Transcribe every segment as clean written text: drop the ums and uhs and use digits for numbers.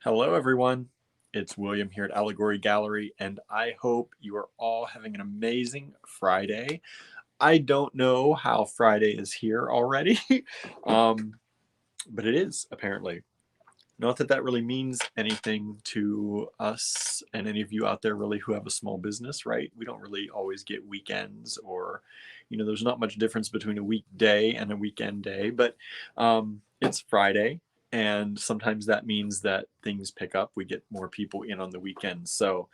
Hello, everyone. It's William here at Allegory Gallery, and I hope you are all having an amazing Friday. I don't know how Friday is here already, um, but it is apparently. Not that that really means anything to us and any of you out there really who have a small business, right? We don't really always get weekends or, there's not much difference between a weekday and a weekend day, but it's Friday. And sometimes that means that things pick up. We get more people in on the weekend. So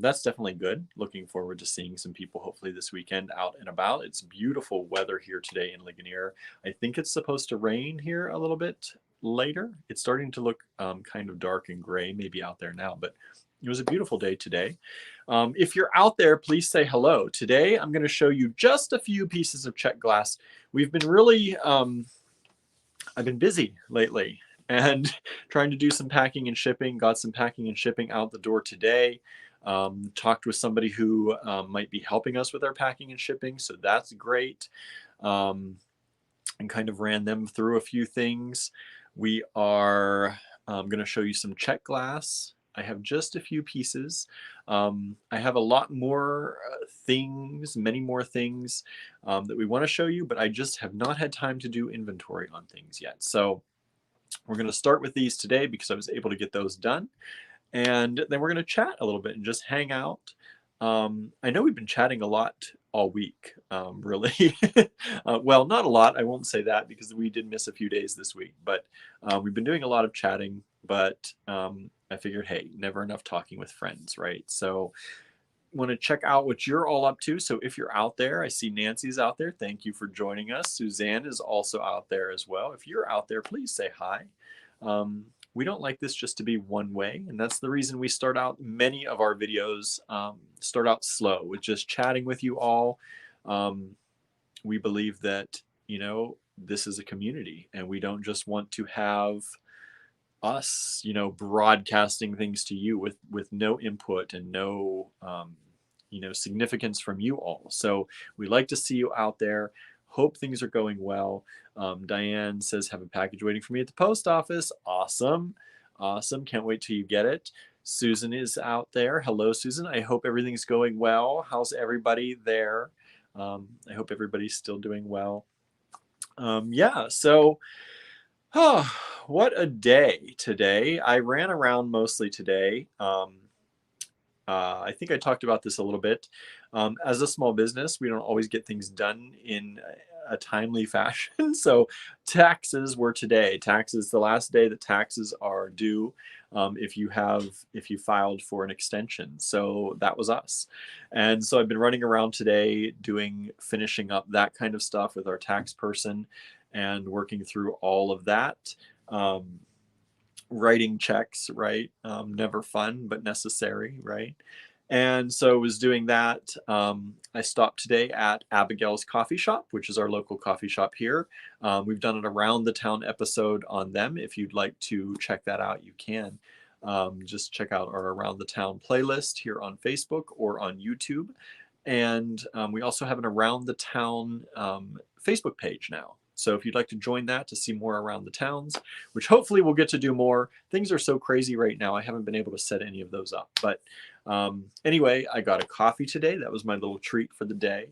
that's definitely good. Looking forward to seeing some people hopefully this weekend out and about. It's beautiful weather here today in Ligonier. I think it's supposed to rain here a little bit later. It's starting to look kind of dark and gray, maybe out there now, but it was a beautiful day today. If you're out there, please say hello. Today, I'm going to show you just a few pieces of Czech glass. We've been really, I've been busy lately and trying to do some packing and shipping. Got some packing and shipping out the door today. Talked with somebody who might be helping us with our packing and shipping, so that's great. And kind of ran them through a few things. We are going to show you some Czech glass. I have just a few pieces. I have a lot more things, many more things that we want to show you, but I just have not had time to do inventory on things yet. So we're going to start with these today because I was able to get those done. And then we're going to chat a little bit and just hang out. I know we've been chatting a lot all week, really. Well, not a lot. I won't say that because we did miss a few days this week, but we've been doing a lot of chatting, but I figured, hey, never enough talking with friends, right? So want to check out what you're all up to. So if you're out there, I see Nancy's out there. Thank you for joining us. Suzanne is also out there as well. If you're out there, please say hi. We don't like this just to be one way, and that's the reason we start out many of our videos start out slow with just chatting with you all. We believe that this is a community, and we don't just want to have us broadcasting things to you with no input and no significance from you all. So we like to see you out there. Hope things are going well. Diane says, have a package waiting for me at the post office. Awesome. Awesome. Can't wait till you get it. Susan is out there. Hello, Susan. I hope everything's going well. How's everybody there? I hope everybody's still doing well. Yeah, so what a day today. I ran around mostly today. I think I talked about this a little bit. As a small business, we don't always get things done in a timely fashion. So taxes were today. Taxes, the last day that taxes are due if you filed for an extension. So that was us. And so I've been running around today finishing up that kind of stuff with our tax person and working through all of that. Writing checks, right? Never fun, but necessary, right? And so I was doing that. I stopped today at Abigail's Coffee Shop, which is our local coffee shop here. We've done an Around the Town episode on them. If you'd like to check that out, you can. Just check out our Around the Town playlist here on Facebook or on YouTube. And we also have an Around the Town Facebook page now. So if you'd like to join that to see more around the towns, which hopefully we'll get to do more. Things are so crazy right now. I haven't been able to set any of those up. But anyway, I got a coffee today. That was my little treat for the day,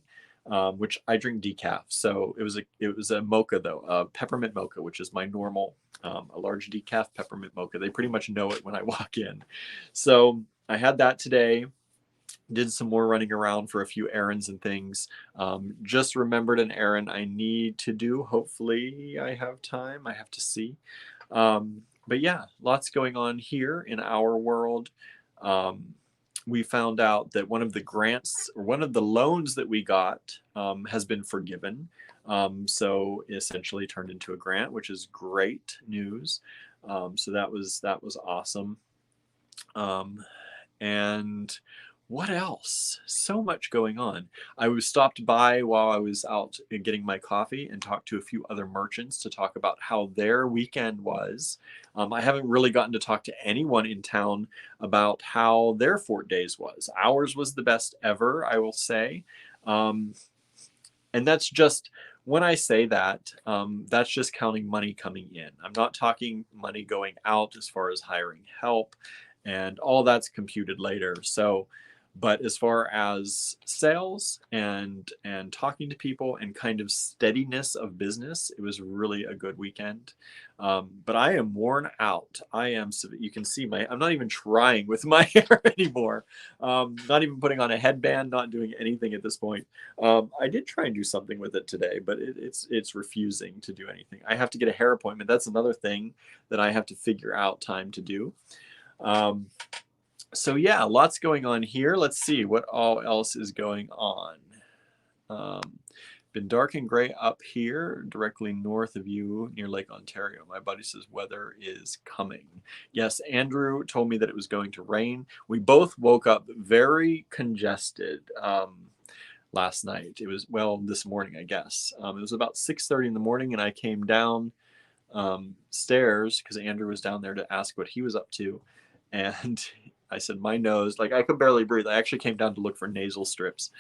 which I drink decaf. So it was a mocha though, a peppermint mocha, which is my normal, a large decaf peppermint mocha. They pretty much know it when I walk in. So I had that today. Did some more running around for a few errands and things. Just remembered an errand I need to do. Hopefully I have time. I have to see. But yeah, lots going on here in our world. We found out that one of the grants or one of the loans that we got has been forgiven. So essentially turned into a grant, which is great news. So that was awesome. And what else? So much going on. I was stopped by while I was out getting my coffee and talked to a few other merchants to talk about how their weekend was. I haven't really gotten to talk to anyone in town about how their Fort Days was. Ours was the best ever, I will say. And that's just when I say that, that's just counting money coming in. I'm not talking money going out as far as hiring help, and all that's computed later. So, but as far as sales and talking to people and kind of steadiness of business, it was really a good weekend. But I am worn out. I am. You can see I'm not even trying with my hair anymore. Not even putting on a headband. Not doing anything at this point. I did try and do something with it today, but it's refusing to do anything. I have to get a hair appointment. That's another thing that I have to figure out time to do. So yeah, lots going on here. Let's see what all else is going on. Been dark and gray up here directly north of you near Lake Ontario. My buddy says weather is coming. Yes, Andrew told me that it was going to rain. We both woke up very congested last night. It was, well, this morning, I guess. It was about 6:30 in the morning, and I came down stairs because Andrew was down there to ask what he was up to. And I said, my nose, like I could barely breathe. I actually came down to look for nasal strips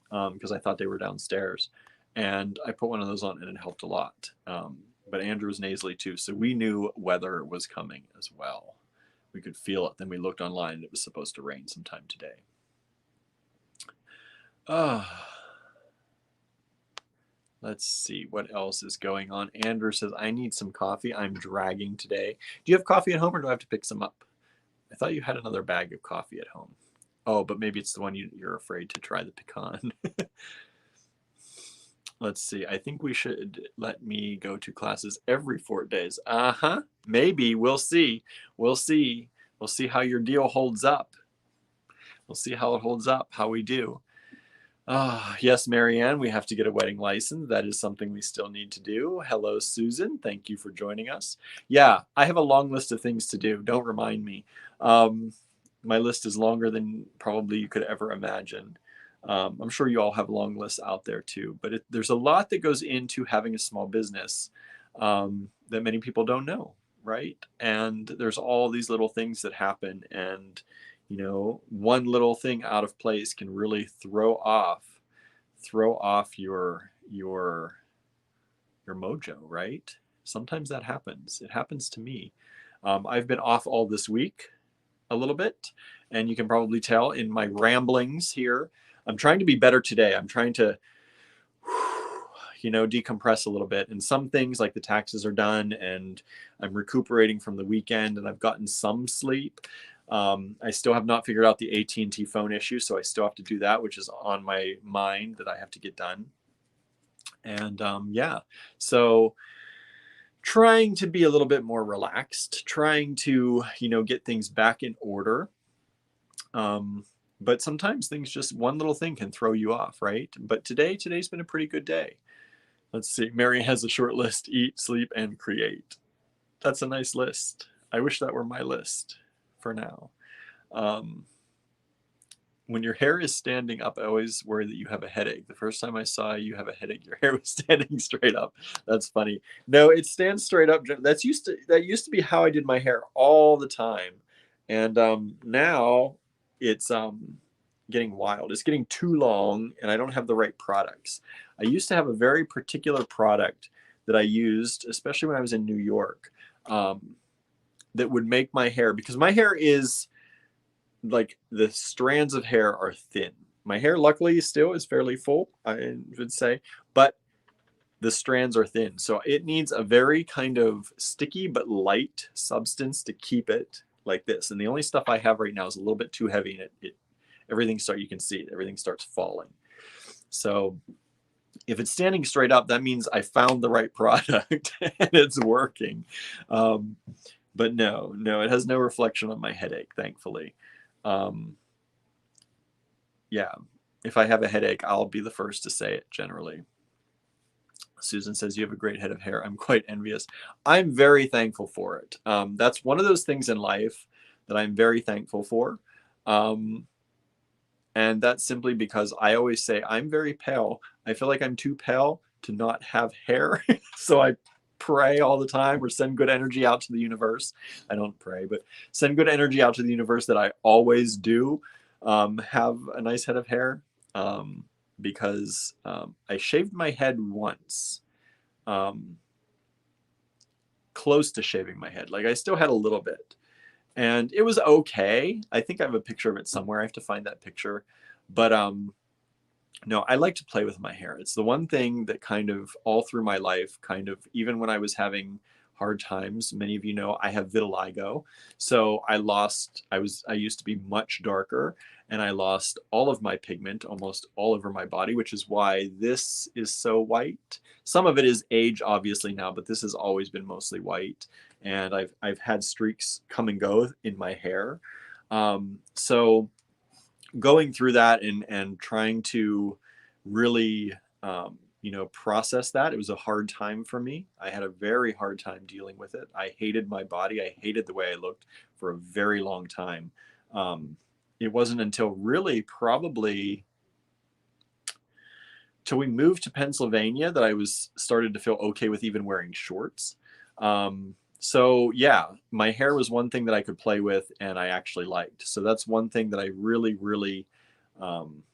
because I thought they were downstairs. And I put one of those on and it helped a lot. But Andrew was nasally too. So we knew weather was coming as well. We could feel it. Then we looked online and it was supposed to rain sometime today. Let's see what else is going on. Andrew says, I need some coffee. I'm dragging today. Do you have coffee at home or do I have to pick some up? I thought you had another bag of coffee at home. Oh, but maybe it's the one you're afraid to try the pecan. Let's see. I think we should let me go to classes every 4 days. Maybe. We'll see. We'll see. We'll see how your deal holds up. We'll see how it holds up, how we do. Yes, Marianne, we have to get a wedding license. That is something we still need to do. Hello, Susan. Thank you for joining us. Yeah, I have a long list of things to do. Don't remind me. My list is longer than probably you could ever imagine. I'm sure you all have long lists out there too, but there's a lot that goes into having a small business that many people don't know, right? And there's all these little things that happen, and you know, one little thing out of place can really throw off your mojo, right? Sometimes that happens. It happens to me. I've been off all this week a little bit, and you can probably tell in my ramblings here. I'm trying to be better today. I'm trying to, decompress a little bit. And some things like the taxes are done and I'm recuperating from the weekend and I've gotten some sleep. I still have not figured out the AT&T phone issue, so I still have to do that, which is on my mind that I have to get done. And yeah, so trying to be a little bit more relaxed, trying to, get things back in order. But sometimes things, just one little thing can throw you off, right? But today's been a pretty good day. Let's see. Mary has a short list: eat, sleep, and create. That's a nice list. I wish that were my list for now. When your hair is standing up, I always worry that you have a headache. The first time I saw you have a headache, your hair was standing straight up. That's funny. No, it stands straight up. That used to be how I did my hair all the time. And now it's getting wild. It's getting too long and I don't have the right products. I used to have a very particular product that I used, especially when I was in New York, that would make my hair, because my hair is like, the strands of hair are thin. My hair luckily still is fairly full, I would say, but the strands are thin. So it needs a very kind of sticky but light substance to keep it like this. And the only stuff I have right now is a little bit too heavy, and you can see it, everything starts falling. So if it's standing straight up, that means I found the right product and it's working. But no, it has no reflection on my headache, thankfully. Yeah, if I have a headache, I'll be the first to say it generally. Susan says, you have a great head of hair. I'm quite envious. I'm very thankful for it. That's one of those things in life that I'm very thankful for. And that's simply because I always say I'm very pale. I feel like I'm too pale to not have hair. So I pray all the time, or send good energy out to the universe. I don't pray, but send good energy out to the universe that I always do have a nice head of hair. because I shaved my head once, close to shaving my head. Like I still had a little bit, and it was okay. I think I have a picture of it somewhere. I have to find that picture. But no, I like to play with my hair. It's the one thing that kind of all through my life, kind of even when I was having hard times, many of you know I have vitiligo. So I used to be much darker, and I lost all of my pigment almost all over my body, which is why this is so white. Some of it is age obviously now, but this has always been mostly white. And I've had streaks come and go in my hair. So going through that and trying to really process that, it was a hard time for me. I had a very hard time dealing with it. I hated my body. I hated the way I looked for a very long time. It wasn't until really probably till we moved to Pennsylvania that I was started to feel okay with even wearing shorts. So yeah, my hair was one thing that I could play with and I actually liked. So that's one thing that I really, really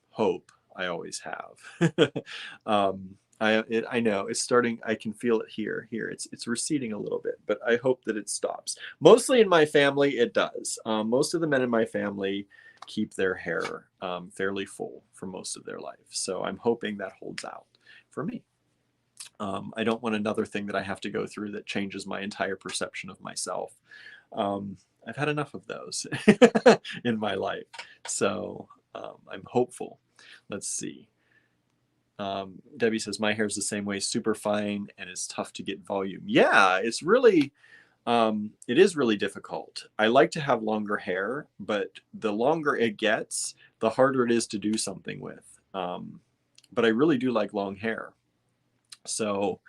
hope I always have. I know it's starting. I can feel it here. It's receding a little bit, but I hope that it stops. Mostly in my family, it does. Most of the men in my family keep their hair fairly full for most of their life. So I'm hoping that holds out for me. I don't want another thing that I have to go through that changes my entire perception of myself. I've had enough of those in my life. So I'm hopeful. Let's see. Debbie says, my hair is the same way, super fine, and it's tough to get volume. Yeah, it's really, it is really difficult. I like to have longer hair, but the longer it gets, the harder it is to do something with. But I really do like long hair. So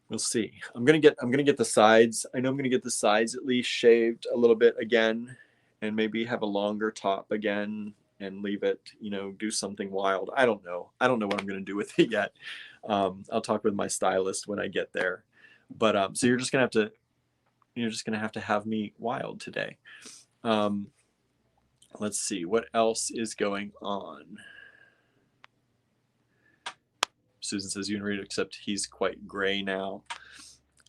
we'll see. I'm gonna get the sides. I know I'm gonna get the sides at least shaved a little bit again, and maybe have a longer top again and leave it, do something wild. I don't know what I'm gonna do with it yet. I'll talk with my stylist when I get there. But so you're just gonna have to have me wild today. Let's see what else is going on. Susan says, you and Rita, except he's quite gray now.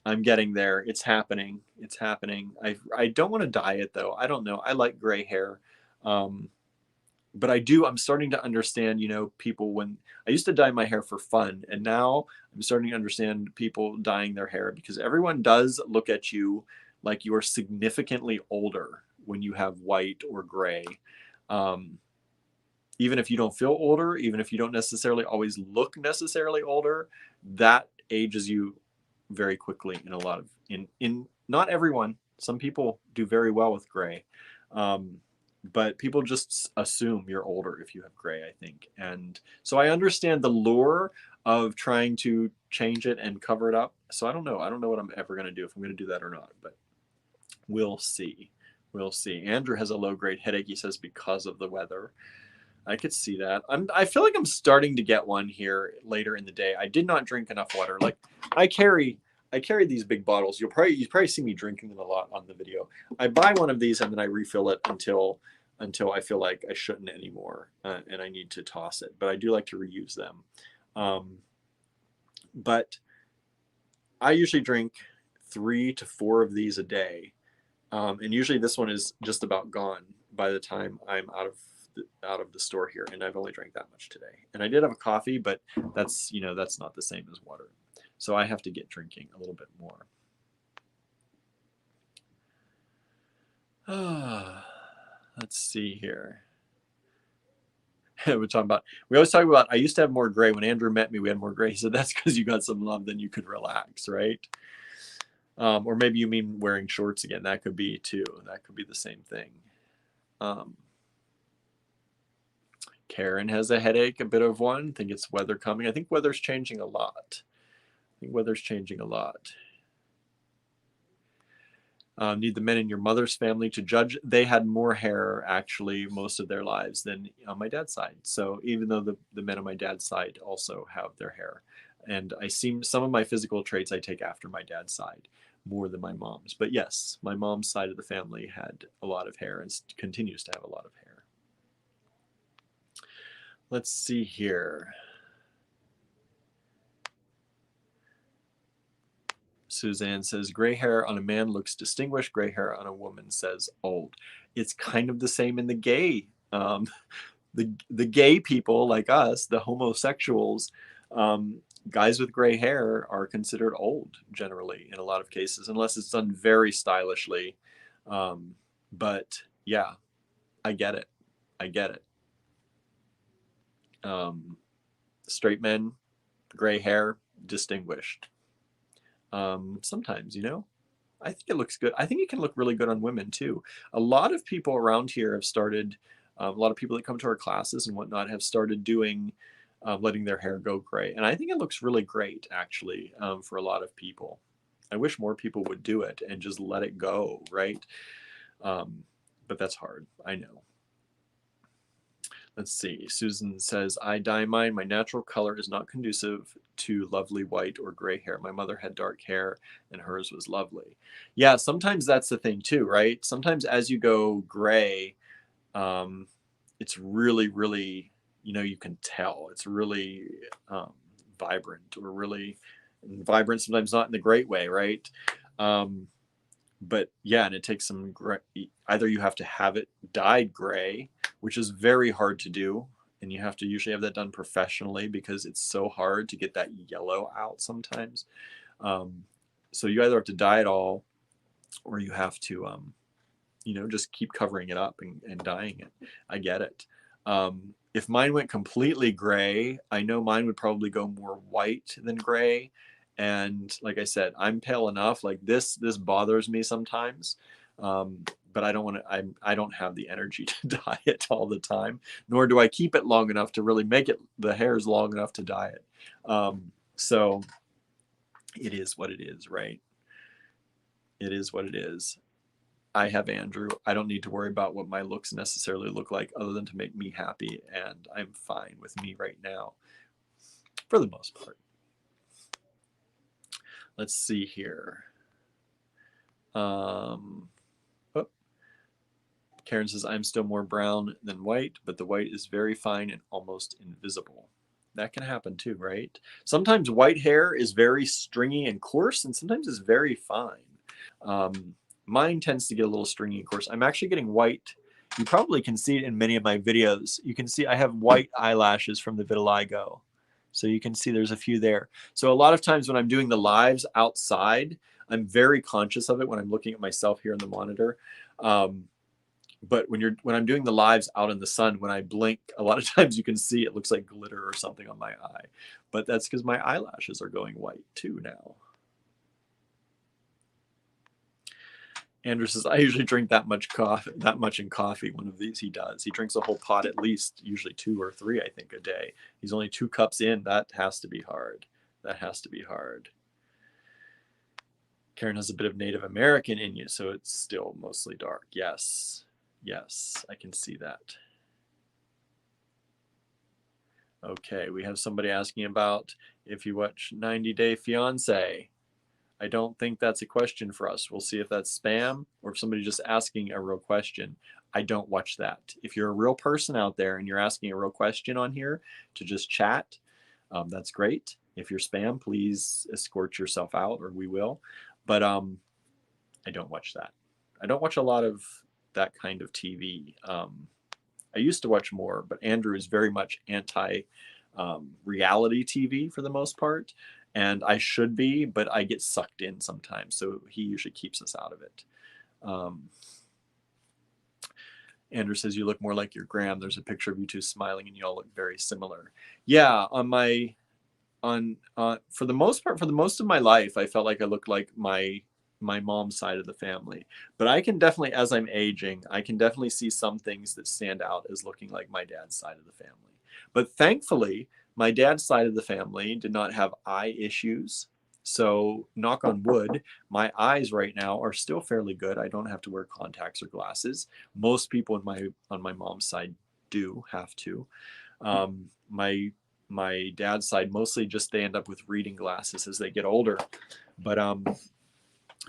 I'm getting there. It's happening. It's happening. I don't want to dye it though. I don't know. I like gray hair. But I'm starting to understand, people when I used to dye my hair for fun, and now I'm starting to understand people dyeing their hair because everyone does look at you like you're significantly older when you have white or gray. Even if you don't feel older, even if you don't necessarily always look necessarily older, that ages you very quickly in a lot of, in not everyone. Some people do very well with gray. But people just assume you're older if you have gray, I think. And so I understand the lure of trying to change it and cover it up. So I don't know. I don't know what I'm ever going to do, if I'm going to do that or not, but we'll see. We'll see. Andrew has a low-grade headache, he says, because of the weather. I could see that. I feel like I'm starting to get one here later in the day. I did not drink enough water. Like I carry these big bottles. You probably see me drinking them a lot on the video. I buy one of these and then I refill it until I feel like I shouldn't anymore and I need to toss it. But I do like to reuse them. But I usually drink 3 to 4 of these a day, and usually this one is just about gone by the time I'm out of the store here, and I've only drank that much today. And I did have a coffee, but that's not the same as water. So I have to get drinking a little bit more. Let's see here. We always talk about, I used to have more gray. When Andrew met me, we had more gray. He said, that's because you got some love, then you could relax, right? Or maybe you mean wearing shorts again. That could be too. That could be the same thing. Karen has a headache, a bit of one. I think it's weather coming. I think weather's changing a lot. Need the men in your mother's family to judge. They had more hair, actually, most of their lives than on my dad's side. So even though the men on my dad's side also have their hair. And some of my physical traits I take after my dad's side more than my mom's. But yes, my mom's side of the family had a lot of hair and continues to have a lot of hair. Let's see here. Suzanne says, gray hair on a man looks distinguished. Gray hair on a woman says old. It's kind of the same in the gay. The gay people like us, the homosexuals, guys with gray hair are considered old generally in a lot of cases, unless it's done very stylishly. But yeah, I get it. I get it. Straight men, gray hair, distinguished. Sometimes, you know, I think it looks good. I think it can look really good on women too. A lot of people around here have started, a lot of people that come to our classes and whatnot have started doing, letting their hair go gray. And I think it looks really great actually, for a lot of people. I wish more people would do it and just let it go, right? But that's hard, I know. Let's see. Susan says, I dye mine. My natural color is not conducive to lovely white or gray hair. My mother had dark hair and hers was lovely. Yeah, sometimes that's the thing too, right? Sometimes as you go gray, it's really, really, you know, you can tell it's really vibrant, or really vibrant, sometimes not in the great way, right? But yeah, and it takes some gray. Either you have to have it dyed gray, which is very hard to do, and you have to usually have that done professionally because it's so hard to get that yellow out sometimes. So you either have to dye it all, or you have to, you know, just keep covering it up and dyeing it. I get it. If mine went completely gray, I know mine would probably go more white than gray. And like I said, I'm pale enough. Like this bothers me sometimes. But I don't want to. I don't have the energy to dye it all the time, nor do I keep it long enough to really make it the hairs long enough to dye it. So it is what it is, right? It is what it is. I have Andrew. I don't need to worry about what my looks necessarily look like, other than to make me happy, and I'm fine with me right now, for the most part. Let's see here. Karen says, I'm still more brown than white, but the white is very fine and almost invisible. That can happen too, right? Sometimes white hair is very stringy and coarse, and sometimes it's very fine. Mine tends to get a little stringy and coarse. I'm actually getting white. You probably can see it in many of my videos. You can see I have white eyelashes from the vitiligo. So you can see there's a few there. So a lot of times when I'm doing the lives outside, I'm very conscious of it when I'm looking at myself here on the monitor. But when I'm doing the lives out in the sun, when I blink, a lot of times you can see it looks like glitter or something on my eye. But that's because my eyelashes are going white too now. Andrew says, I usually drink that much in coffee. One of these he does. He drinks a whole pot, at least, usually 2 or 3, I think, a day. He's only 2 cups in. That has to be hard. That has to be hard. Karen has a bit of Native American in you, so it's still mostly dark. Yes. Yes, I can see that. Okay, we have somebody asking about if you watch 90 Day Fiancé. I don't think that's a question for us. We'll see if that's spam or if somebody's just asking a real question. I don't watch that. If you're a real person out there and you're asking a real question on here to just chat, that's great. If you're spam, please escort yourself out, or we will. But I don't watch that. I don't watch a lot of that kind of TV. I used to watch more, but Andrew is very much anti reality TV for the most part. And I should be, but I get sucked in sometimes. So he usually keeps us out of it. Andrew says, you look more like your Graham. There's a picture of you two smiling and you all look very similar. Yeah, for the most part, for the most of my life, I felt like I looked like my mom's side of the family. But I can definitely, as I'm aging, I can definitely see some things that stand out as looking like my dad's side of the family. But thankfully, my dad's side of the family did not have eye issues. So knock on wood, my eyes right now are still fairly good. I don't have to wear contacts or glasses. Most people on my mom's side do have to. My dad's side, mostly just they end up with reading glasses as they get older. But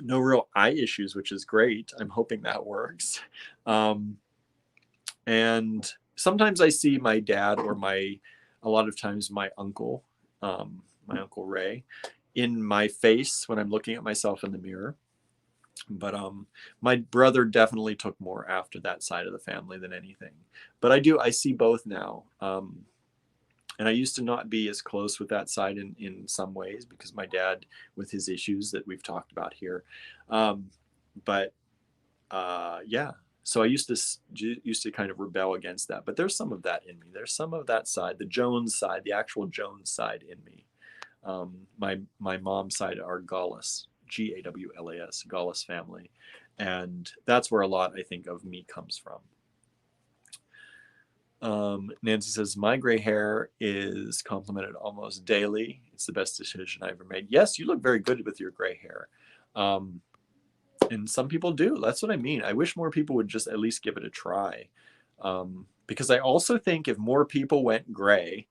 no real eye issues, which is great. I'm hoping that works. And sometimes I see my dad or a lot of times my uncle Ray, in my face when I'm looking at myself in the mirror. But my brother definitely took more after that side of the family than anything. But I see both now. And I used to not be as close with that side in some ways because my dad, with his issues that we've talked about here. But yeah, so I used to kind of rebel against that. But there's some of that in me. There's some of that side, the Jones side, the actual Jones side in me. My mom's side are Gaulis, Gawlas, Gaulis family, and that's where a lot, I think, of me comes from. Nancy says, my gray hair is complimented almost daily. It's the best decision I ever made. Yes, you look very good with your gray hair. And some people do. That's what I mean. I wish more people would just at least give it a try. Because I also think if more people went gray,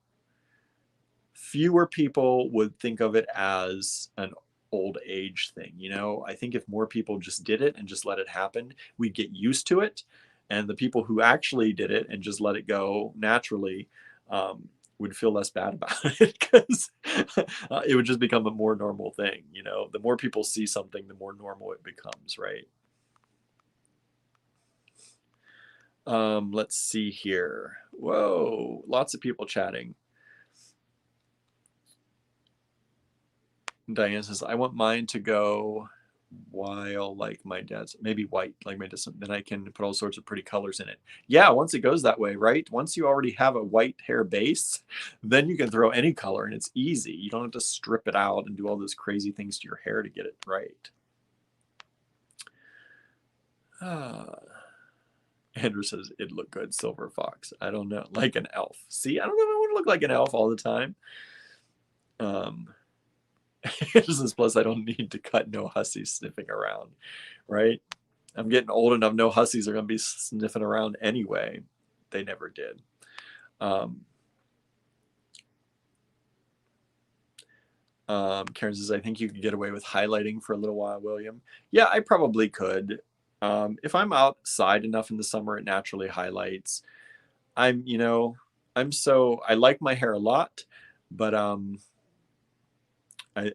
fewer people would think of it as an old age thing. You know, I think if more people just did it and just let it happen, we'd get used to it. And the people who actually did it and just let it go naturally would feel less bad about it because it would just become a more normal thing. You know, the more people see something, the more normal it becomes, right? Let's see here. Whoa, lots of people chatting. Diane says, I want mine to go wild like my dad's, maybe white like my dad's, then I can put all sorts of pretty colors in it. Yeah, once it goes that way, right? Once you already have a white hair base, then you can throw any color and it's easy. You don't have to strip it out and do all those crazy things to your hair to get it right. Andrew says, it'd look good, silver fox. I don't know, like an elf. See, I don't know if I want to look like an elf all the time. Plus, I don't need to cut no hussies sniffing around, right? I'm getting old enough. No hussies are going to be sniffing around anyway. They never did. Karen says, I think you could get away with highlighting for a little while, William. Yeah, I probably could. If I'm outside enough in the summer, it naturally highlights. I like my hair a lot, but I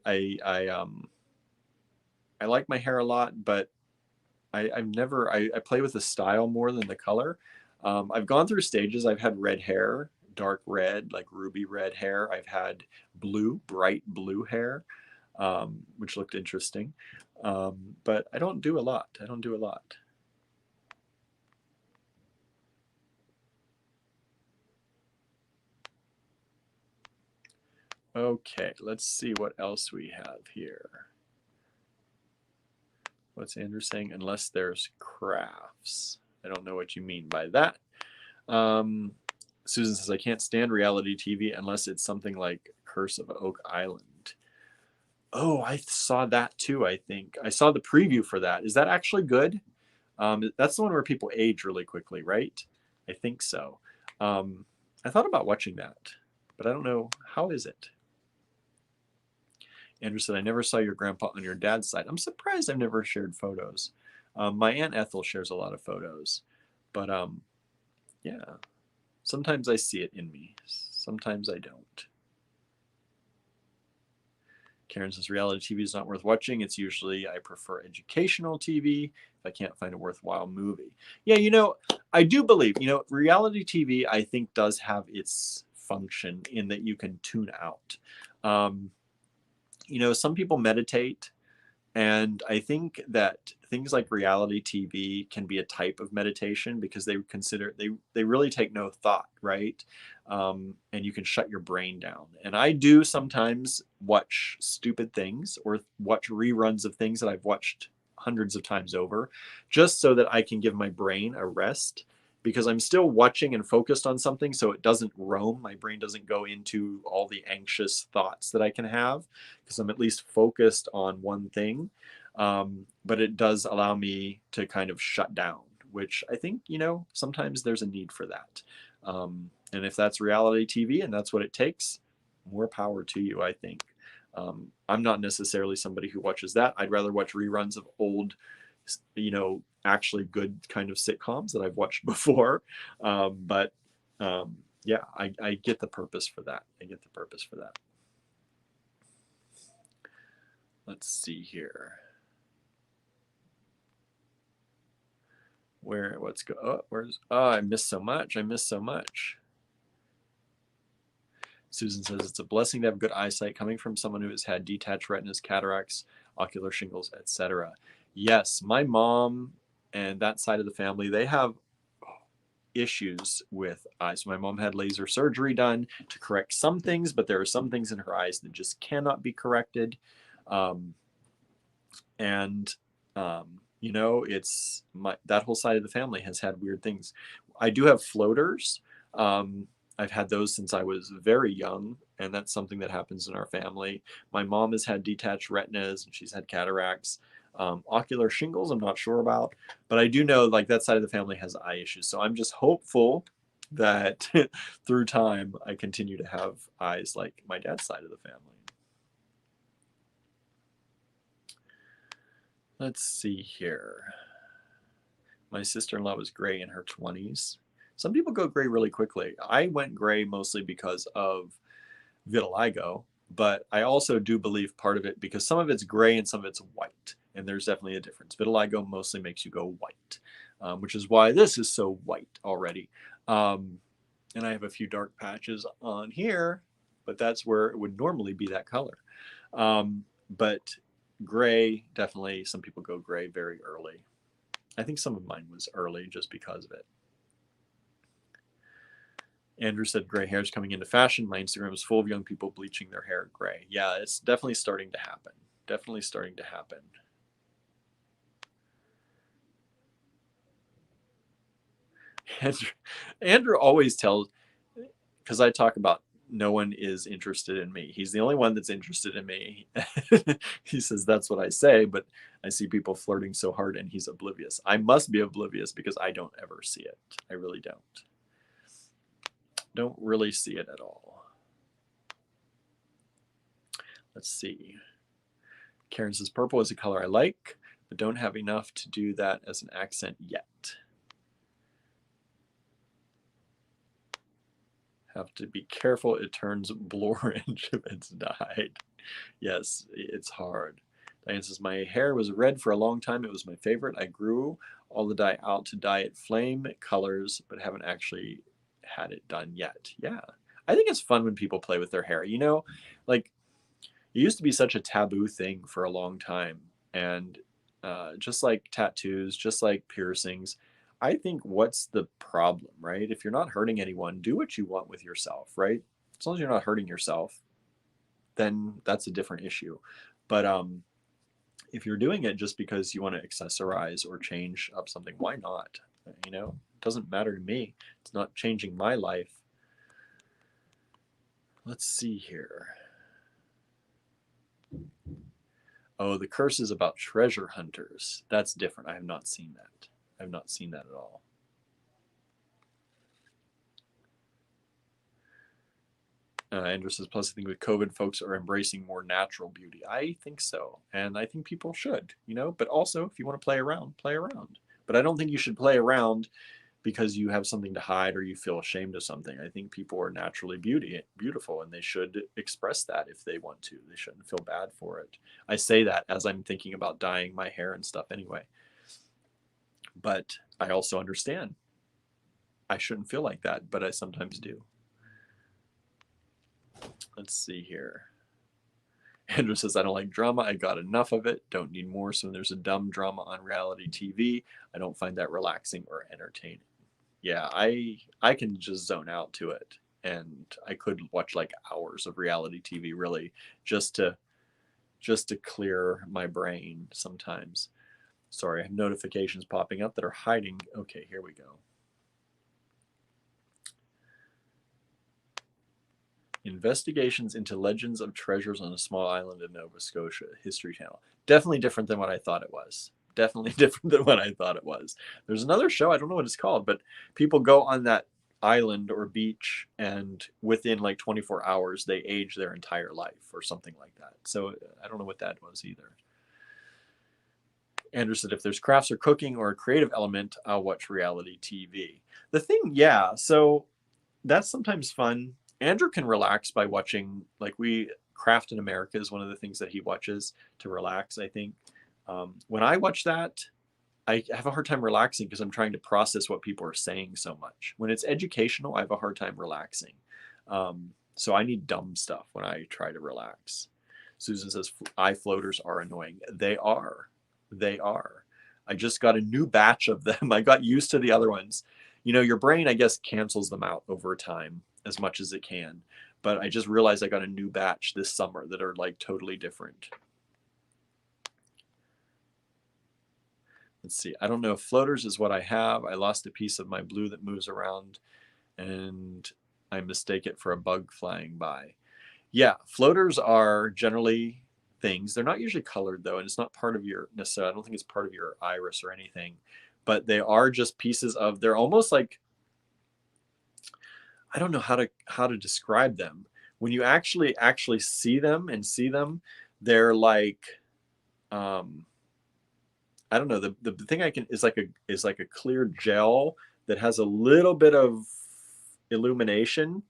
like my hair a lot, but I play with the style more than the color. I've gone through stages. I've had red hair, dark red, like ruby red hair. I've had blue, bright blue hair, which looked interesting. But I don't do a lot. Okay, let's see what else we have here. What's Andrew saying? Unless there's crafts. I don't know what you mean by that. Susan says, I can't stand reality TV unless it's something like Curse of Oak Island. Oh, I saw that too, I think. I saw the preview for that. Is that actually good? That's the one where people age really quickly, right? I think so. I thought about watching that, but I don't know. How is it? Andrew said, I never saw your grandpa on your dad's side. I'm surprised I've never shared photos. My Aunt Ethel shares a lot of photos. But yeah, sometimes I see it in me. Sometimes I don't. Karen says, reality TV is not worth watching. It's usually, I prefer educational TV if I can't find a worthwhile movie. Yeah, I do believe, reality TV, I think, does have its function in that you can tune out. Some people meditate, and I think that things like reality TV can be a type of meditation because they really take no thought, right? And you can shut your brain down. And I do sometimes watch stupid things or watch reruns of things that I've watched hundreds of times over, just so that I can give my brain a rest, because I'm still watching and focused on something, so it doesn't roam. My brain doesn't go into all the anxious thoughts that I can have, because I'm at least focused on one thing. But it does allow me to kind of shut down, which I think, sometimes there's a need for that. And if that's reality TV and that's what it takes, more power to you, I think. I'm not necessarily somebody who watches that. I'd rather watch reruns of old, actually good kind of sitcoms that I've watched before. But Yeah, I get the purpose for that. I get the purpose for that. Let's see here. What's go? Oh, I missed so much. I missed so much. Susan says it's a blessing to have good eyesight coming from someone who has had detached retinas, cataracts, ocular shingles, etc. Yes, my mom and that side of the family, they have issues with eyes. My mom had laser surgery done to correct some things, but there are some things in her eyes that just cannot be corrected. And you know, it's that whole side of the family has had weird things. I do have floaters. I've had those since I was very young, and that's something that happens in our family. My mom has had detached retinas, and she's had cataracts. Ocular shingles, I'm not sure about, but I do know like that side of the family has eye issues. So I'm just hopeful that through time I continue to have eyes like my dad's side of the family. Let's see here. My sister-in-law was gray in her 20s. Some people go gray really quickly. I went gray mostly because of vitiligo, but I also do believe part of it because some of it's gray and some of it's white, and there's definitely a difference. Vitiligo mostly makes you go white, which is why this is so white already. And I have a few dark patches on here, but that's where it would normally be that color. But gray, definitely, some people go gray very early. I think some of mine was early just because of it. Andrew said gray hair is coming into fashion. My Instagram is full of young people bleaching their hair gray. Yeah, it's definitely starting to happen. Definitely starting to happen. Andrew always tells, because I talk about no one is interested in me. He's the only one that's interested in me. He says that's what I say, but I see people flirting so hard and he's oblivious. I must be oblivious because I don't ever see it. I really don't. Don't really see it at all. Let's see. Karen says purple is a color I like, but don't have enough to do that as an accent yet. Have to be careful. It turns blue orange if it's dyed. Yes, it's hard. Diane says, my hair was red for a long time. It was my favorite. I grew all the dye out to dye it flame colors, but haven't actually had it done yet. Yeah. I think it's fun when people play with their hair. You know, like it used to be such a taboo thing for a long time. And just like tattoos, just like piercings, I think what's the problem, right? If you're not hurting anyone, do what you want with yourself, right? As long as you're not hurting yourself, then that's a different issue. But if you're doing it just because you want to accessorize or change up something, why not? You know, it doesn't matter to me. It's not changing my life. Let's see here. Oh, the curse is about treasure hunters. That's different. I have not seen that. I have not seen that at all. Andrew says, plus I think with COVID, folks are embracing more natural beauty. I think so. And I think people should, you know, but also if you want to play around, play around. But I don't think you should play around because you have something to hide or you feel ashamed of something. I think people are naturally beautiful and they should express that if they want to. They shouldn't feel bad for it. I say that as I'm thinking about dyeing my hair and stuff anyway. But I also understand I shouldn't feel like that, but I sometimes do. Let's see here. Andrew says, I don't like drama. I got enough of it. Don't need more. So when there's a dumb drama on reality TV, I don't find that relaxing or entertaining. Yeah, I can just zone out to it. And I could watch like hours of reality TV really just to clear my brain sometimes. Sorry, I have notifications popping up that are hiding. Okay, here we go. Investigations into legends of treasures on a small island in Nova Scotia, History Channel. Definitely different than what I thought it was. Definitely different than what I thought it was. There's another show, I don't know what it's called, but people go on that island or beach and within like 24 hours they age their entire life or something like that. So I don't know what that was either. Andrew said, if there's crafts or cooking or a creative element, I'll watch reality TV. The thing, yeah, so that's sometimes fun. Andrew can relax by watching, like, we Craft in America is one of the things that he watches to relax, I think. When I watch that, I have a hard time relaxing because I'm trying to process what people are saying so much. When it's educational, I have a hard time relaxing. So I need dumb stuff when I try to relax. Susan says, eye floaters are annoying. They are. They are. I just got a new batch of them. I got used to the other ones. You know, your brain, I guess, cancels them out over time as much as it can. But I just realized I got a new batch this summer that are like totally different. Let's see. I don't know if floaters is what I have. I lost a piece of my blue that moves around and I mistake it for a bug flying by. Yeah, floaters are generally things. They're not usually colored though, and it's not part of your necessarily. I don't think it's part of your iris or anything, but they are just pieces of. They're almost like, I don't know how to describe them. When you actually see them and see them, they're like, um, I don't know. The thing I can is like a clear gel that has a little bit of illumination,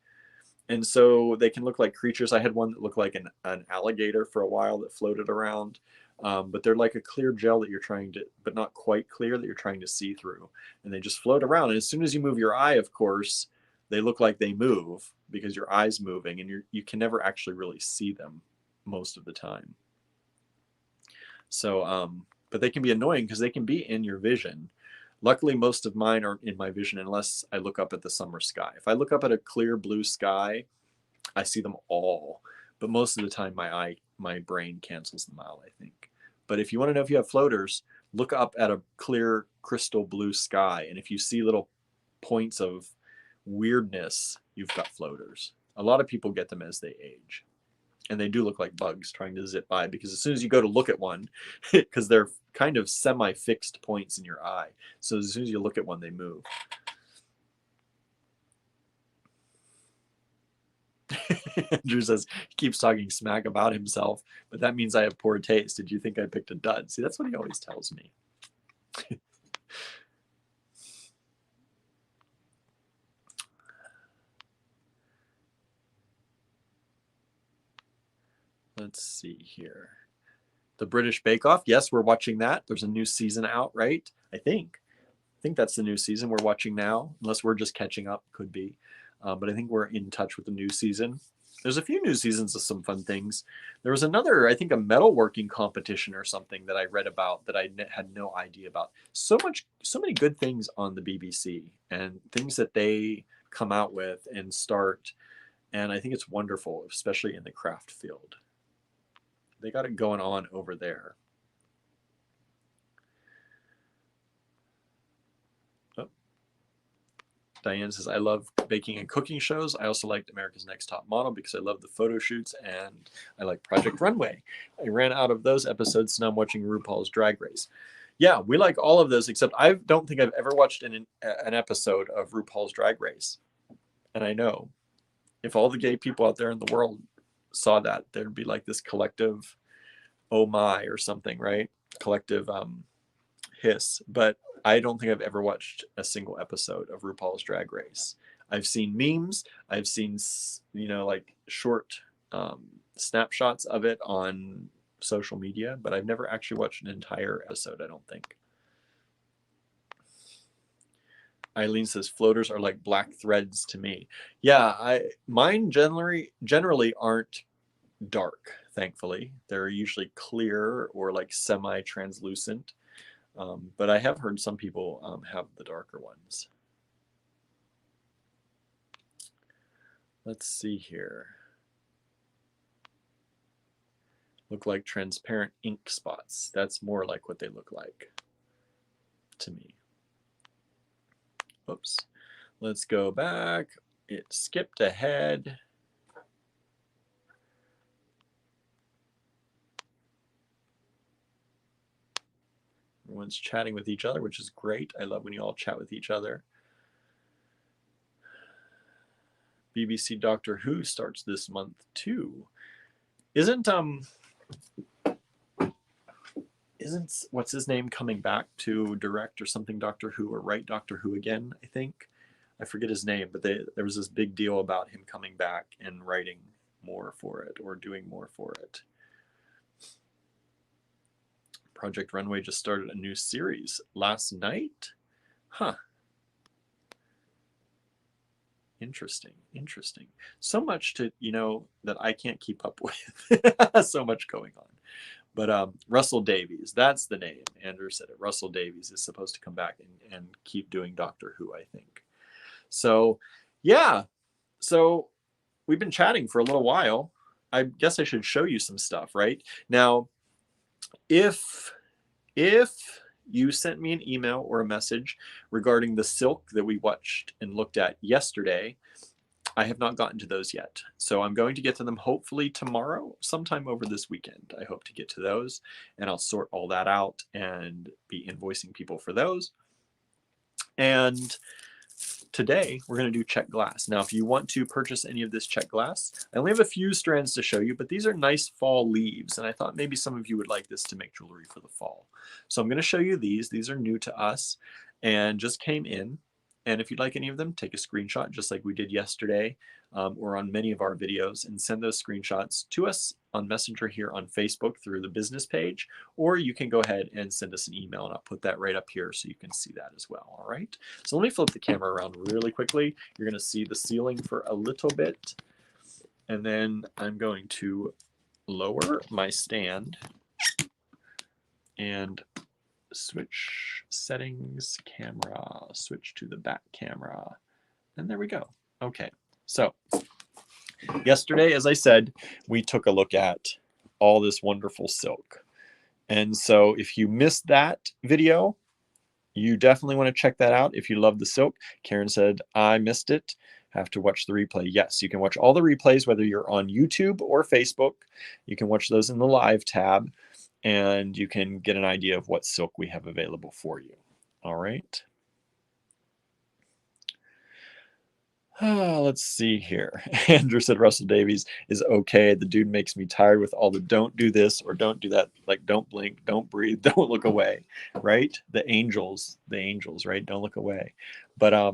and so they can look like creatures. I had one that looked like an alligator for a while that floated around, but they're like a clear gel that you're trying to, but not quite clear, that you're trying to see through, and they just float around. And as soon as you move your eye, of course, they look like they move because your eye's moving, and you can never actually really see them most of the time. So, but they can be annoying because they can be in your vision. Luckily, most of mine aren't in my vision unless I look up at the summer sky. If I look up at a clear blue sky, I see them all. But most of the time, my brain cancels them out, I think. But if you want to know if you have floaters, look up at a clear crystal blue sky. And if you see little points of weirdness, you've got floaters. A lot of people get them as they age. And they do look like bugs trying to zip by, because as soon as you go to look at one, because they're kind of semi-fixed points in your eye, so as soon as you look at one, they move. Andrew says he keeps talking smack about himself, but that means I have poor taste. Did you think I picked a dud? See, that's what he always tells me. Let's see here. The British Bake Off. Yes, we're watching that. There's a new season out, right? I think that's the new season we're watching now, unless we're just catching up. Could be. But I think we're in touch with the new season. There's a few new seasons of some fun things. There was another, I think, a metalworking competition or something that I read about that I had no idea about. So many good things on the BBC and things that they come out with and start. And I think it's wonderful, especially in the craft field. They got it going on over there. Diane says, I love baking and cooking shows. I also liked America's Next Top Model because I love the photo shoots, and I like Project Runway. I ran out of those episodes, so now I'm watching RuPaul's Drag Race. Yeah, we like all of those, except I don't think I've ever watched an episode of RuPaul's Drag Race. And I know if all the gay people out there in the world saw that, there'd be like this collective, oh my, or something, right? Collective hiss. But I don't think I've ever watched a single episode of RuPaul's Drag Race. I've seen memes. I've seen, like short snapshots of it on social media, but I've never actually watched an entire episode, I don't think. Eileen says floaters are like black threads to me. Yeah, mine generally aren't dark, thankfully. They're usually clear or like semi-translucent. But I have heard some people have the darker ones. Let's see here. Look like transparent ink spots. That's more like what they look like to me. Oops. Let's go back. It skipped ahead. Everyone's chatting with each other, which is great. I love when you all chat with each other. BBC Doctor Who starts this month too. Isn't what's his name coming back to direct or something Doctor Who or write Doctor Who again, I think? I forget his name, but there was this big deal about him coming back and writing more for it or doing more for it. Project Runway just started a new series last night. Huh. Interesting. Interesting. So much to, that I can't keep up with. So much going on. But Russell Davies, that's the name. Andrew said it. Russell Davies is supposed to come back and keep doing Doctor Who, I think. So, yeah. So we've been chatting for a little while. I guess I should show you some stuff, right? Now, if you sent me an email or a message regarding the silk that we watched and looked at yesterday, I have not gotten to those yet. So I'm going to get to them hopefully tomorrow, sometime over this weekend. I hope to get to those, and I'll sort all that out and be invoicing people for those. And today we're going to do Czech Glass. Now, if you want to purchase any of this Czech Glass, I only have a few strands to show you, but these are nice fall leaves, and I thought maybe some of you would like this to make jewelry for the fall. So I'm going to show you these. These are new to us and just came in. And if you'd like any of them, take a screenshot just like we did yesterday or on many of our videos, and send those screenshots to us on Messenger here on Facebook through the business page, or you can go ahead and send us an email, and I'll put that right up here so you can see that as well. All right. So let me flip the camera around really quickly. You're going to see the ceiling for a little bit, and then I'm going to lower my stand and switch settings, camera, switch to the back camera, and there we go. Okay, so yesterday, as I said, we took a look at all this wonderful silk. And so if you missed that video, you definitely want to check that out. If you love the silk, Karen said, I missed it. Have to watch the replay. Yes, you can watch all the replays, whether you're on YouTube or Facebook. You can watch those in the live tab, and you can get an idea of what silk we have available for you. All right. Let's see here. Andrew said Russell Davies is okay. The dude makes me tired with all the don't do this or don't do that, like don't blink, don't breathe, don't look away, right? The angels, right? Don't look away. But I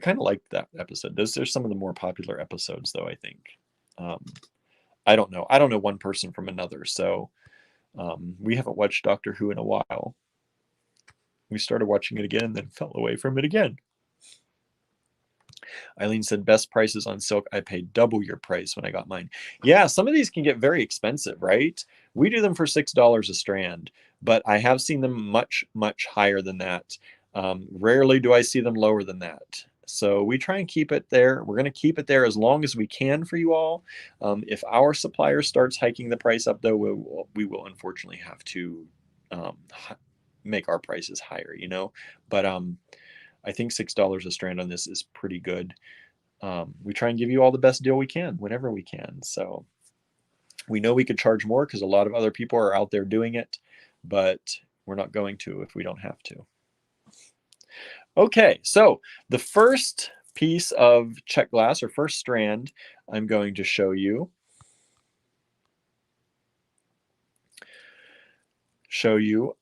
kind of liked that episode. Those are some of the more popular episodes, though, I think. I don't know. I don't know one person from another, so we haven't watched Doctor Who in a while. We started watching it again and then fell away from it again. Eileen said, best prices on silk. I paid double your price when I got mine. Yeah, some of these can get very expensive, right? We do them for $6 a strand, but I have seen them much, much higher than that. Rarely do I see them lower than that. So we try and keep it there. We're going to keep it there as long as we can for you all. If our supplier starts hiking the price up, though, we will unfortunately have to make our prices higher, But I think $6 a strand on this is pretty good. We try and give you all the best deal we can whenever we can. So we know we could charge more because a lot of other people are out there doing it, but we're not going to if we don't have to. Okay, so the first piece of Czech Glass, or first strand, I'm going to show you.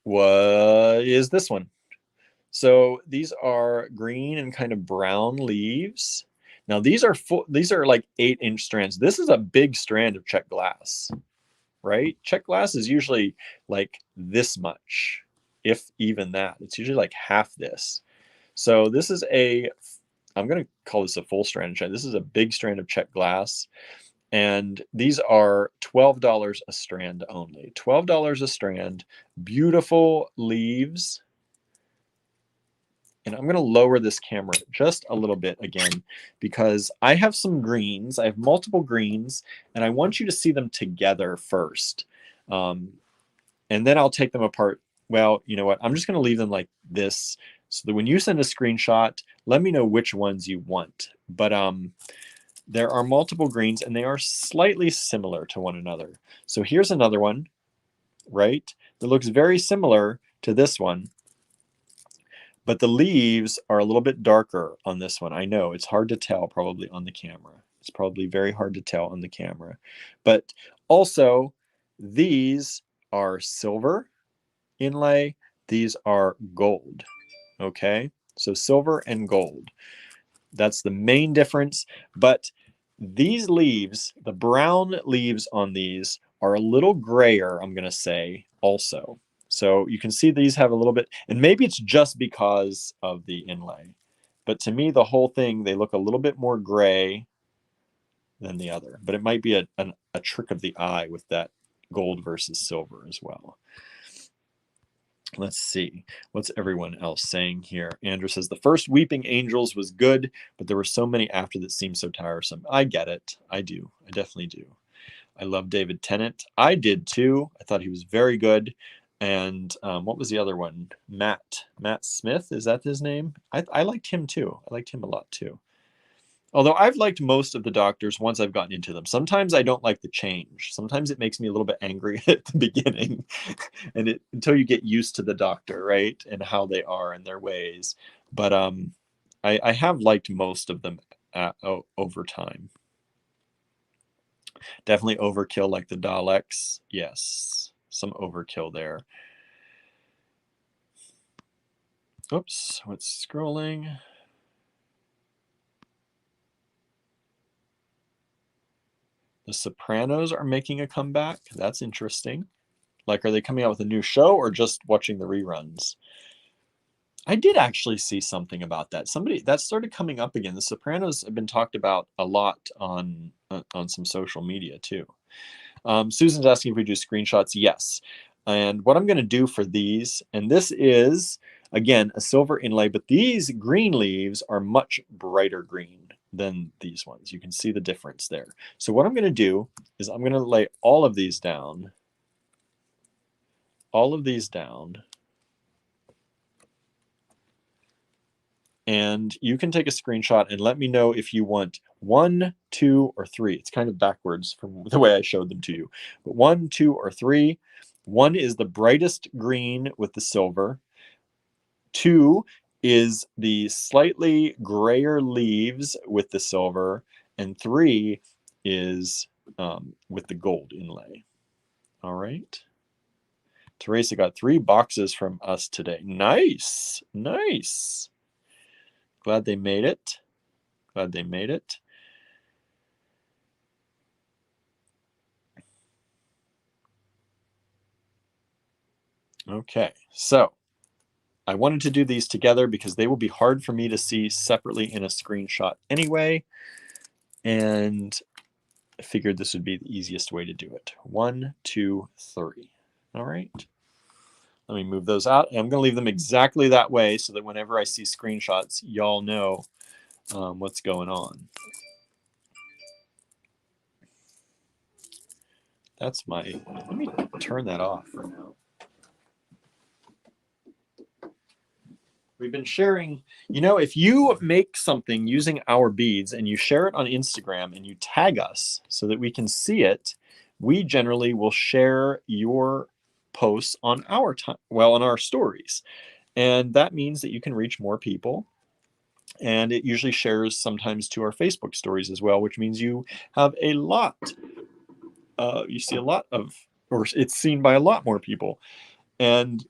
What is this one. So these are green and kind of brown leaves. Now these are like 8-inch strands. This is a big strand of Czech Glass, right? Czech Glass is usually like this much, if even that. It's usually like half this. So this is I'm going to call this a full strand. This is a big strand of Czech Glass. And these are $12 a strand only. $12 a strand, beautiful leaves. And I'm going to lower this camera just a little bit again, because I have some greens. I have multiple greens, and I want you to see them together first. And then I'll take them apart. Well, you know what? I'm just going to leave them like this, so that when you send a screenshot, let me know which ones you want. But there are multiple greens, and they are slightly similar to one another. So here's another one, right? That looks very similar to this one. But the leaves are a little bit darker on this one. I know it's hard to tell probably on the camera. It's probably very hard to tell on the camera. But also, these are silver inlay. These are gold. Okay, so silver and gold. That's the main difference. But these leaves, the brown leaves on these are a little grayer, I'm going to say also. So you can see these have a little bit, and maybe it's just because of the inlay. But to me, the whole thing, they look a little bit more gray than the other. But it might be a trick of the eye with that gold versus silver as well. Let's see. What's everyone else saying here? Andrew says, the first Weeping Angels was good, but there were so many after that seemed so tiresome. I get it. I do. I definitely do. I love David Tennant. I did too. I thought he was very good. And what was the other one? Matt Smith, is that his name? I liked him too. I liked him a lot too. Although I've liked most of the Doctors once I've gotten into them. Sometimes I don't like the change. Sometimes it makes me a little bit angry at the beginning, and until you get used to the Doctor, right, and how they are and their ways. But I have liked most of them over time. Definitely overkill, like the Daleks. Yes, some overkill there. Oops, what's scrolling? The Sopranos are making a comeback. That's interesting. Like, are they coming out with a new show or just watching the reruns? I did actually see something about that. Somebody that started coming up again. The Sopranos have been talked about a lot on some social media too. Susan's asking if we do screenshots. Yes. And what I'm going to do for these, and this is, again, a silver inlay, but these green leaves are much brighter green than these ones. You can see the difference there. So what I'm going to do is I'm going to lay all of these down. And you can take a screenshot and let me know if you want 1, 2, or 3. It's kind of backwards from the way I showed them to you. But 1, 2, or 3. 1 is the brightest green with the silver. 2 is the slightly grayer leaves with the silver. And 3 is with the gold inlay. All right. Teresa got 3 boxes from us today. Nice. Nice. Glad they made it. Glad they made it. Okay, so I wanted to do these together because they will be hard for me to see separately in a screenshot anyway. And I figured this would be the easiest way to do it. 1, 2, 3. All right. Let me move those out. And I'm going to leave them exactly that way so that whenever I see screenshots, y'all know what's going on. That's my, let me turn that off for now. We've been sharing, you know, if you make something using our beads and you share it on Instagram and you tag us so that we can see it, we generally will share your posts on our time, well, on our stories. And that means that you can reach more people. And it usually shares sometimes to our Facebook stories as well, which means you have a lot, you see a lot of, or it's seen by a lot more people. And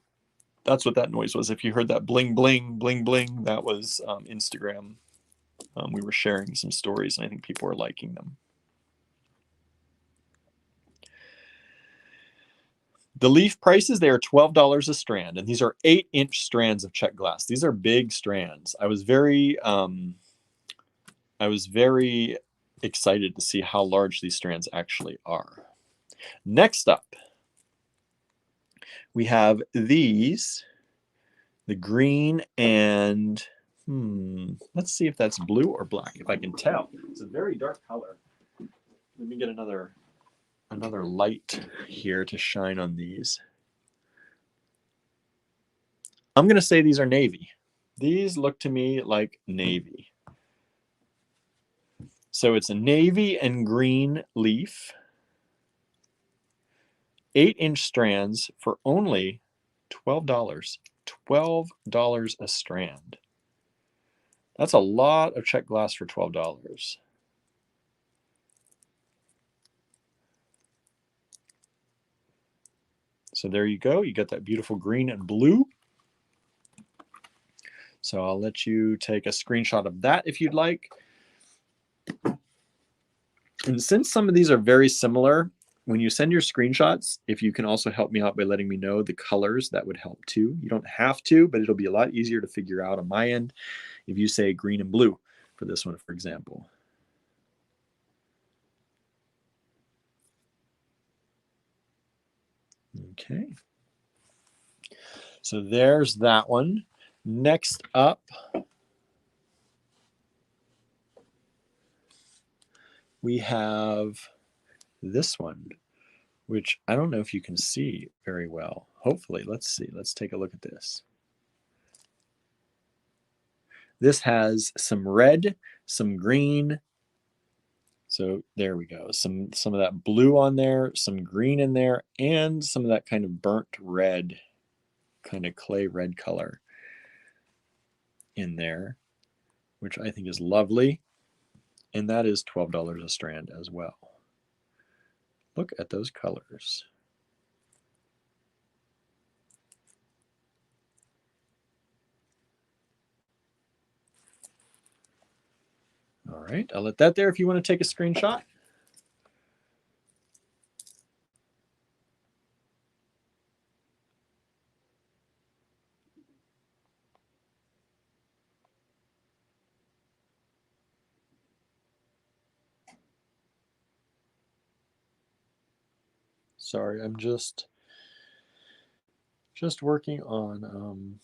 that's what that noise was. If you heard that bling, bling, bling, bling, that was Instagram. We were sharing some stories, and I think people are liking them. The leaf prices, they are $12 a strand, and these are 8-inch strands of Czech glass. These are big strands. I was very excited to see how large these strands actually are. Next up, we have these, the green and, let's see if that's blue or black, if I can tell. It's a very dark color. Let me get another light here to shine on these. I'm going to say these are navy. These look to me like navy. So it's a navy and green leaf. 8-inch strands for only $12. $12 a strand. That's a lot of Czech glass for $12. So there you go. You got that beautiful green and blue. So I'll let you take a screenshot of that if you'd like. And since some of these are very similar, when you send your screenshots, if you can also help me out by letting me know the colors, that would help too. You don't have to, but it'll be a lot easier to figure out on my end if you say green and blue for this one, for example. Okay. So there's that one. Next up, we have this one, which I don't know if you can see very well. Hopefully, let's see. Let's take a look at this. This has some red, some green. So there we go. Some of that blue on there, some green in there, and some of that kind of burnt red, kind of clay red color in there, which I think is lovely. And that is $12 a strand as well. Look at those colors. All right, I'll let that there if you want to take a screenshot. Sorry, I'm just working on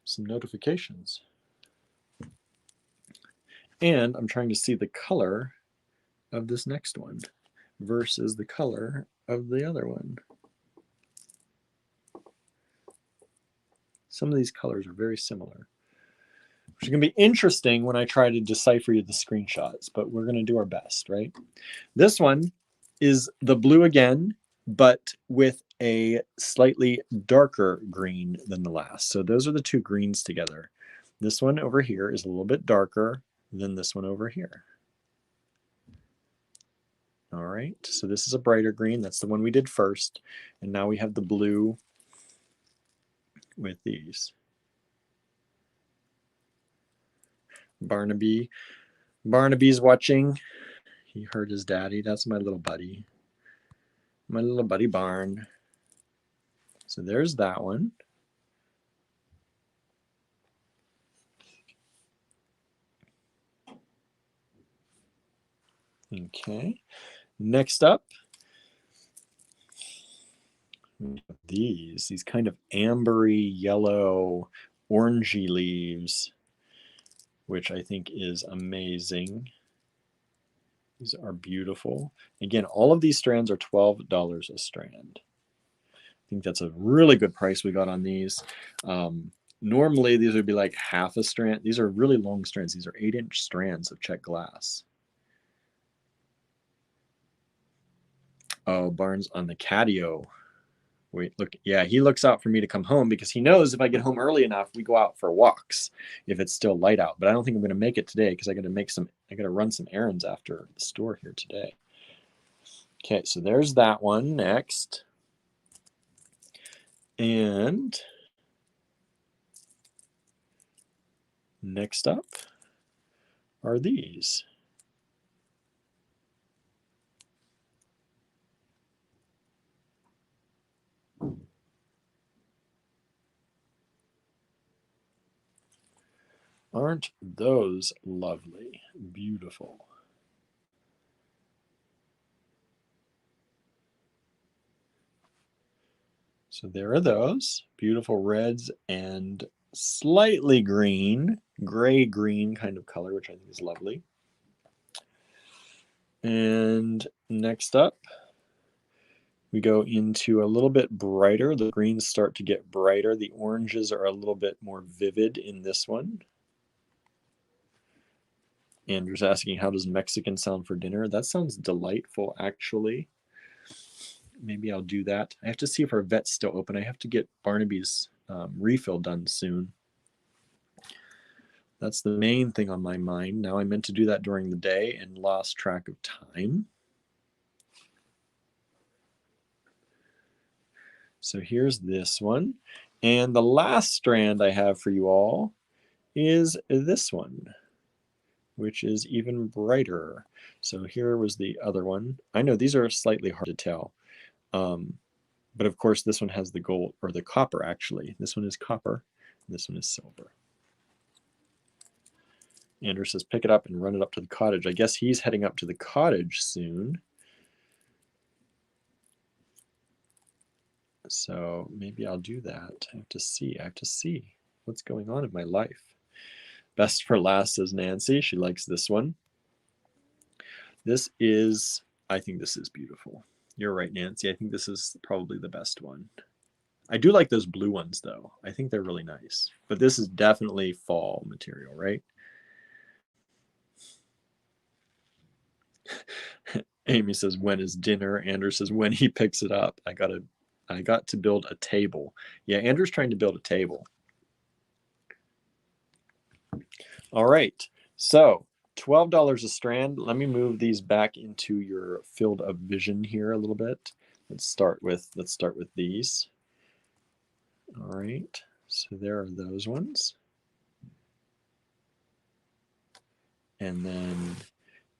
some notifications. And I'm trying to see the color of this next one versus the color of the other one. Some of these colors are very similar, which is going to be interesting when I try to decipher the screenshots, but we're going to do our best, right? This one is the blue again, but with a slightly darker green than the last. So those are the two greens together. This one over here is a little bit darker than this one over here. All right, so this is a brighter green. That's the one we did first. And now we have the blue with these. Barnaby's watching. He heard his daddy. That's my little buddy. My little buddy Barn. So there's that one. Okay. Next up, these kind of ambery yellow, orangey leaves, which I think is amazing. These are beautiful. Again, all of these strands are $12 a strand. I think that's a really good price we got on these. Normally, these would be like half a strand. These are really long strands. These are 8-inch strands of Czech glass. Oh, Barnes on the catio. Wait, look, yeah, he looks out for me to come home because he knows if I get home early enough, we go out for walks if it's still light out. But I don't think I'm going to make it today because I got to run some errands after the store here today. Okay, so there's that one next. And next up are these. Aren't those lovely? Beautiful. So there are those beautiful reds and slightly green, gray-green kind of color, which I think is lovely. And next up, we go into a little bit brighter. The greens start to get brighter. The oranges are a little bit more vivid in this one. Andrew's asking, how does Mexican sound for dinner? That sounds delightful, actually. Maybe I'll do that. I have to see if our vet's still open. I have to get Barnaby's refill done soon. That's the main thing on my mind. Now I meant to do that during the day and lost track of time. So here's this one. And the last strand I have for you all is this one, which is even brighter. So here was the other one. I know these are slightly hard to tell. But of course, this one has the gold, or the copper actually. This one is copper, and this one is silver. Andrew says, pick it up and run it up to the cottage. I guess he's heading up to the cottage soon. So maybe I'll do that. I have to see what's going on in my life. Best for last, says Nancy. She likes this one. I think this is beautiful. You're right, Nancy. I think this is probably the best one. I do like those blue ones, though. I think they're really nice. But this is definitely fall material, right? Amy says, when is dinner? Andrew says, when he picks it up. I got to build a table. Yeah, Andrew's trying to build a table. All right. So $12 a strand. Let me move these back into your field of vision here a little bit. Let's start with these. All right. So there are those ones. And then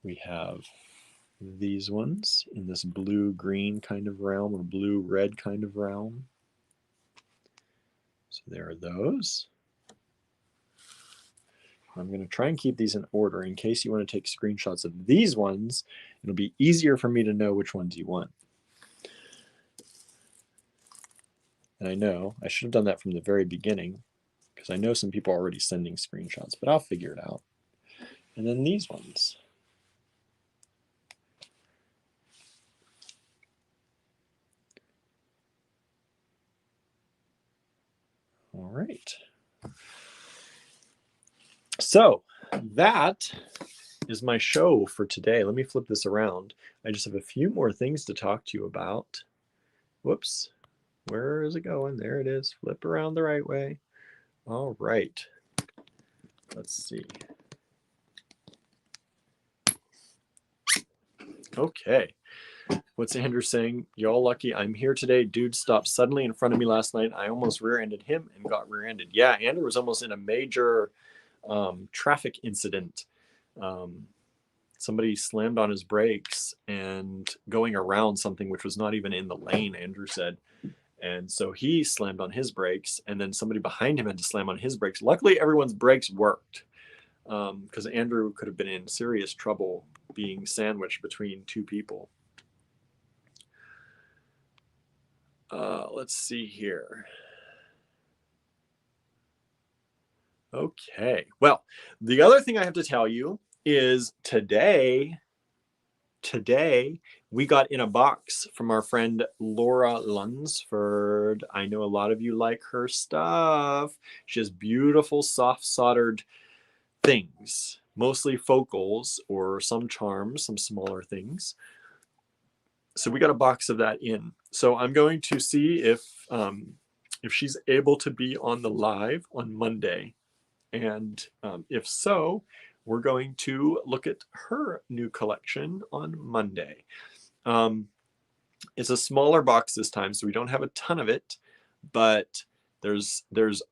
we have these ones in this blue-green kind of realm or blue-red kind of realm. So there are those. I'm going to try and keep these in order in case you want to take screenshots of these ones. It'll be easier for me to know which ones you want. And I know I should have done that from the very beginning because I know some people are already sending screenshots, but I'll figure it out. And then these ones. All right. So that is my show for today. Let me flip this around. I just have a few more things to talk to you about. Whoops. Where is it going? There it is. Flip around the right way. All right. Let's see. Okay. What's Andrew saying? Y'all lucky I'm here today. Dude stopped suddenly in front of me last night. I almost rear-ended him and got rear-ended. Yeah, Andrew was almost in a major traffic incident. Somebody slammed on his brakes and going around something which was not even in the lane, Andrew said. And so he slammed on his brakes, and then somebody behind him had to slam on his brakes. Luckily, everyone's brakes worked because Andrew could have been in serious trouble being sandwiched between two people. Let's see here. Okay. Well, the other thing I have to tell you is today we got in a box from our friend Laura Lunsford. I know a lot of you like her stuff. She has beautiful soft soldered things, mostly focals or some charms, some smaller things. So we got a box of that in. So I'm going to see if she's able to be on the live on Monday. And if so, we're going to look at her new collection on Monday. It's a smaller box this time, so we don't have a ton of it, but there's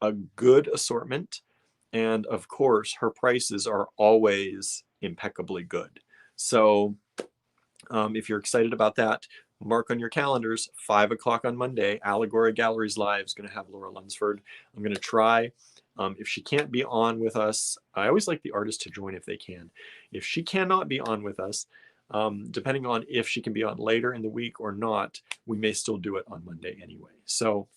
a good assortment. And of course, her prices are always impeccably good. So if you're excited about that, mark on your calendars, 5 o'clock on Monday, Allegory Galleries Live is going to have Laura Lunsford. I'm going to try. If she can't be on with us, I always like the artist to join if they can. If she cannot be on with us, depending on if she can be on later in the week or not, we may still do it on Monday anyway. So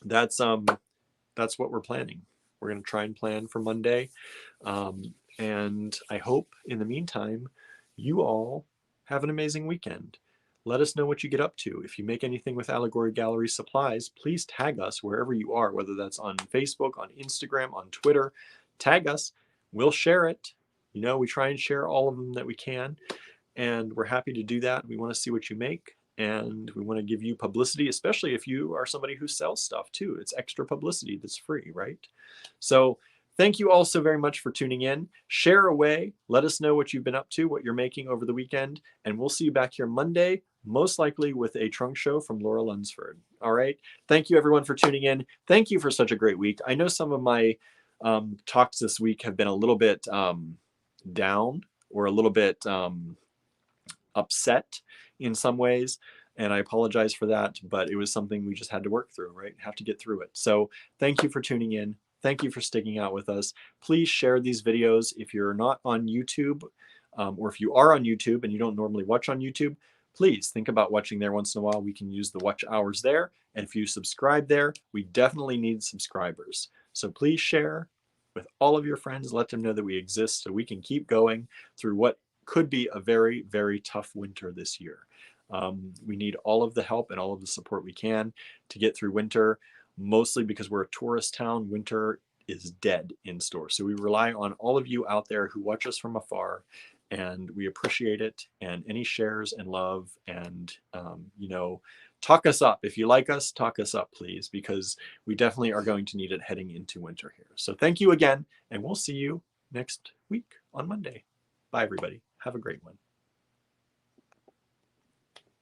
that's what we're planning. We're going to try and plan for Monday. And I hope in the meantime, you all have an amazing weekend. Let us know what you get up to. If you make anything with Allegory Gallery supplies, please tag us wherever you are, whether that's on Facebook, on Instagram, on Twitter. Tag us. We'll share it. You know, we try and share all of them that we can, and we're happy to do that. We want to see what you make, and we want to give you publicity, especially if you are somebody who sells stuff too. It's extra publicity that's free, right? So Thank you all so very much for tuning in. Share away. Let us know what you've been up to, what you're making over the weekend. And we'll see you back here Monday, most likely with a trunk show from Laura Lunsford. All right. Thank you, everyone, for tuning in. Thank you for such a great week. I know some of my talks this week have been a little bit down or a little bit upset in some ways. And I apologize for that, but it was something we just had to work through, right? Have to get through it. So thank you for tuning in. Thank you for sticking out with us. Please share these videos if you're not on YouTube, or if you are on YouTube and you don't normally watch on YouTube, please think about watching there once in a while. We can use the watch hours there. And if you subscribe there, we definitely need subscribers. So please share with all of your friends. Let them know that we exist so we can keep going through what could be a very, very tough winter this year. We need all of the help and all of the support we can to get through winter. Mostly because we're a tourist town, winter is dead in store. So we rely on all of you out there who watch us from afar, and we appreciate it. And any shares and love and, talk us up. If you like us, talk us up, please, because we definitely are going to need it heading into winter here. So thank you again, and we'll see you next week on Monday. Bye, everybody. Have a great one.